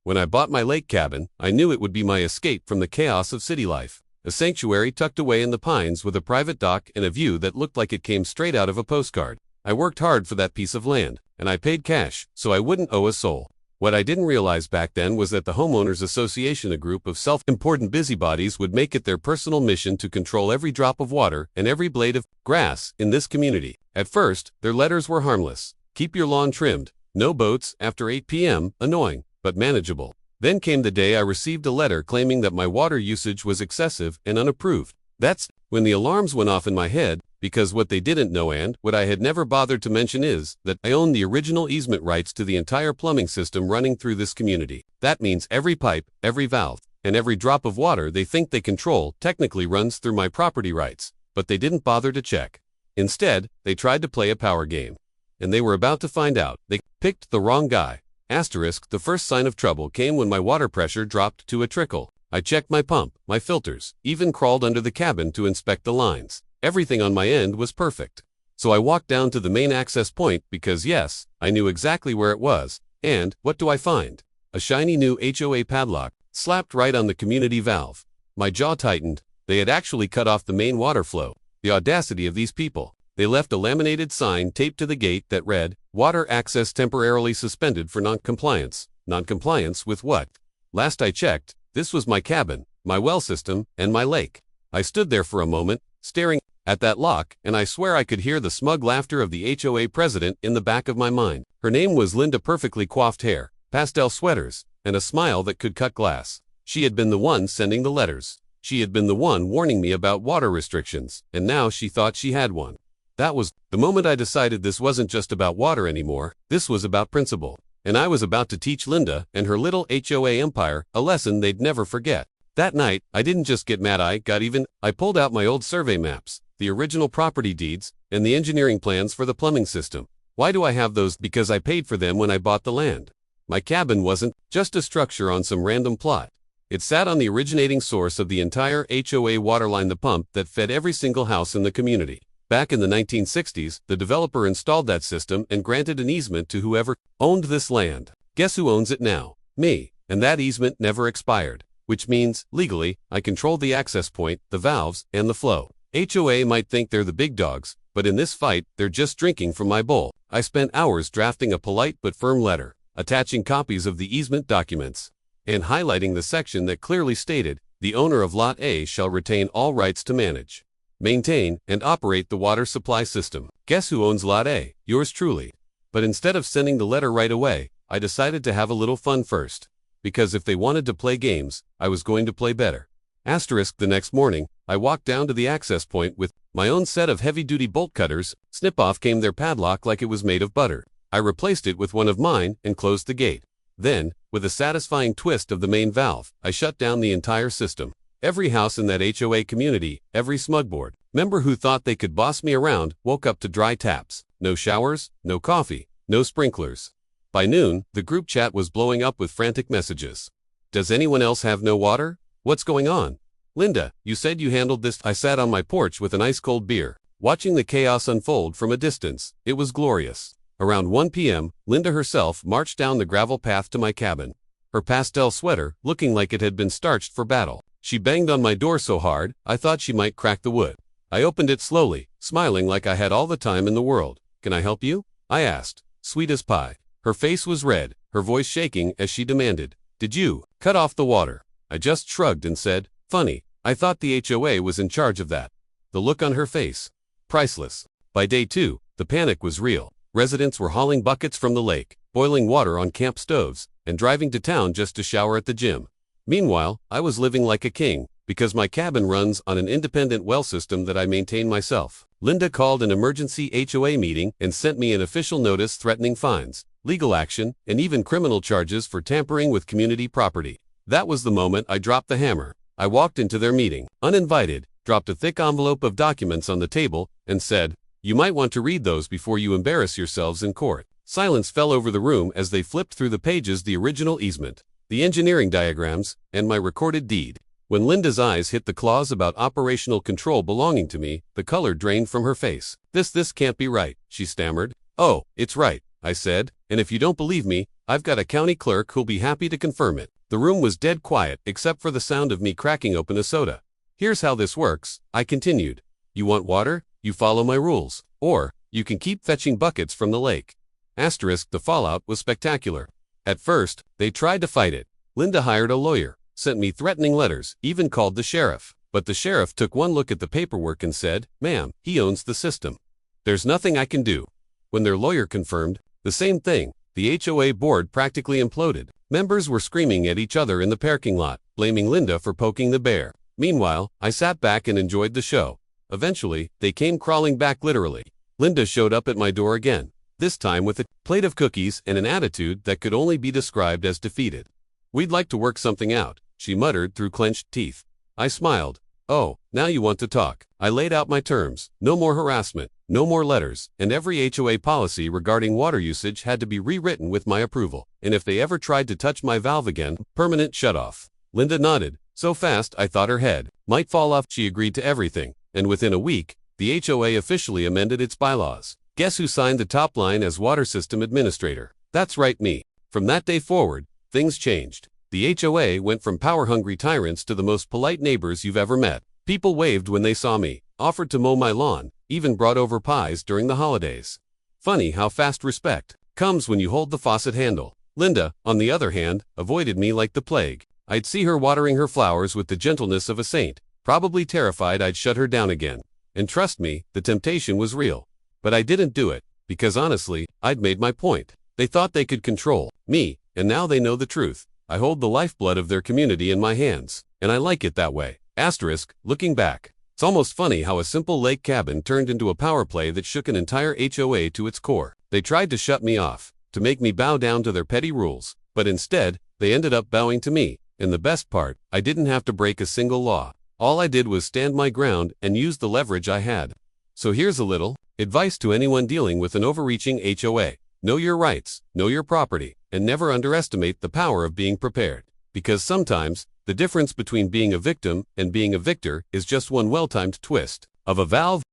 When I bought my lake cabin, I knew it would be my escape from the chaos of city life. A sanctuary tucked away in the pines with a private dock and a view that looked like it came straight out of a postcard. I worked hard for that piece of land, and I paid cash, so I wouldn't owe a soul. What I didn't realize back then was that the Homeowners Association, a group of self-important busybodies, would make it their personal mission to control every drop of water and every blade of grass in this community. At first, their letters were harmless. Keep your lawn trimmed. No boats after 8 p.m. Annoying, but manageable. Then came the day I received a letter claiming that my water usage was excessive and unapproved. That's when the alarms went off in my head, because what they didn't know and what I had never bothered to mention is that I own the original easement rights to the entire plumbing system running through this community. That means every pipe, every valve, and every drop of water they think they control technically runs through my property rights, but they didn't bother to check. Instead, they tried to play a power game. And they were about to find out. They picked the wrong guy. Asterisk, the first sign of trouble came when my water pressure dropped to a trickle. I checked my pump, my filters, even crawled under the cabin to inspect the lines. Everything on my end was perfect. So I walked down to the main access point because yes, I knew exactly where it was, and what do I find? A shiny new HOA padlock, slapped right on the community valve. My jaw tightened. They had actually cut off the main water flow. The audacity of these people. They left a laminated sign taped to the gate that read, "Water access temporarily suspended for non-compliance." Non-compliance with what? Last I checked, this was my cabin, my well system, and my lake. I stood there for a moment, staring at that lock, and I swear I could hear the smug laughter of the HOA president in the back of my mind. Her name was Linda, perfectly coiffed hair, pastel sweaters, and a smile that could cut glass. She had been the one sending the letters. She had been the one warning me about water restrictions, and now she thought she had one. That was the moment I decided this wasn't just about water anymore, this was about principle. And I was about to teach Linda and her little HOA empire a lesson they'd never forget. That night, I didn't just get mad, I got even. I pulled out my old survey maps, the original property deeds, and the engineering plans for the plumbing system. Why do I have those? Because I paid for them when I bought the land. My cabin wasn't just a structure on some random plot. It sat on the originating source of the entire HOA waterline, the pump that fed every single house in the community. Back in the 1960s, the developer installed that system and granted an easement to whoever owned this land. Guess who owns it now? Me. And that easement never expired. Which means, legally, I control the access point, the valves, and the flow. HOA might think they're the big dogs, but in this fight, they're just drinking from my bowl. I spent hours drafting a polite but firm letter, attaching copies of the easement documents, and highlighting the section that clearly stated, the owner of Lot A shall retain all rights to manage, maintain, and operate the water supply system. Guess who owns Lot A? Yours truly. But instead of sending the letter right away, I decided to have a little fun first. Because if they wanted to play games, I was going to play better. Asterisk, the next morning, I walked down to the access point with my own set of heavy-duty bolt cutters. Snip off came their padlock like it was made of butter. I replaced it with one of mine and closed the gate. Then, with a satisfying twist of the main valve, I shut down the entire system. Every house in that HOA community, every smugboard member who thought they could boss me around, woke up to dry taps. No showers, no coffee, no sprinklers. By noon, the group chat was blowing up with frantic messages. Does anyone else have no water? What's going on? Linda, you said you handled this. I sat on my porch with an ice-cold beer, watching the chaos unfold from a distance. It was glorious. Around 1 p.m., Linda herself marched down the gravel path to my cabin, her pastel sweater looking like it had been starched for battle. She banged on my door so hard, I thought she might crack the wood. I opened it slowly, smiling like I had all the time in the world. Can I help you? I asked, sweet as pie. Her face was red, her voice shaking as she demanded, did you cut off the water? I just shrugged and said, funny, I thought the HOA was in charge of that. The look on her face, priceless. By day 2, the panic was real. Residents were hauling buckets from the lake, boiling water on camp stoves, and driving to town just to shower at the gym. Meanwhile, I was living like a king, because my cabin runs on an independent well system that I maintain myself. Linda called an emergency HOA meeting and sent me an official notice threatening fines, legal action, and even criminal charges for tampering with community property. That was the moment I dropped the hammer. I walked into their meeting, uninvited, dropped a thick envelope of documents on the table, and said, you might want to read those before you embarrass yourselves in court. Silence fell over the room as they flipped through the pages, the original easement, the engineering diagrams, and my recorded deed. When Linda's eyes hit the clause about operational control belonging to me, the color drained from her face. This can't be right, she stammered. Oh, it's right, I said, and if you don't believe me, I've got a county clerk who'll be happy to confirm it. The room was dead quiet except for the sound of me cracking open a soda. Here's how this works, I continued. You want water? You follow my rules. Or, you can keep fetching buckets from the lake. Asterisk, the fallout was spectacular. At first, they tried to fight it. Linda hired a lawyer, sent me threatening letters, even called the sheriff. But the sheriff took one look at the paperwork and said, "Ma'am, he owns the system. There's nothing I can do." When their lawyer confirmed, the same thing, the HOA board practically imploded. Members were screaming at each other in the parking lot, blaming Linda for poking the bear. Meanwhile, I sat back and enjoyed the show. Eventually, they came crawling back literally. Linda showed up at my door again, this time with a plate of cookies and an attitude that could only be described as defeated. "We'd like to work something out," she muttered through clenched teeth. I smiled. "Oh, now you want to talk." I laid out my terms. No more harassment, no more letters, and every HOA policy regarding water usage had to be rewritten with my approval. And if they ever tried to touch my valve again, permanent shutoff. Linda nodded, so fast I thought her head might fall off. She agreed to everything, and within a week, the HOA officially amended its bylaws. Guess who signed the top line as water system administrator? That's right, me. From that day forward, things changed. The HOA went from power-hungry tyrants to the most polite neighbors you've ever met. People waved when they saw me, offered to mow my lawn, even brought over pies during the holidays. Funny how fast respect comes when you hold the faucet handle. Linda, on the other hand, avoided me like the plague. I'd see her watering her flowers with the gentleness of a saint, probably terrified I'd shut her down again. And trust me, the temptation was real. But I didn't do it, because honestly, I'd made my point. They thought they could control me, and now they know the truth. I hold the lifeblood of their community in my hands, and I like it that way. Asterisk, looking back. It's almost funny how a simple lake cabin turned into a power play that shook an entire HOA to its core. They tried to shut me off, to make me bow down to their petty rules, but instead, they ended up bowing to me. And the best part, I didn't have to break a single law. All I did was stand my ground and use the leverage I had. So here's a little advice to anyone dealing with an overreaching HOA. Know your rights, know your property, and never underestimate the power of being prepared. Because sometimes, the difference between being a victim and being a victor is just one well-timed twist of a valve.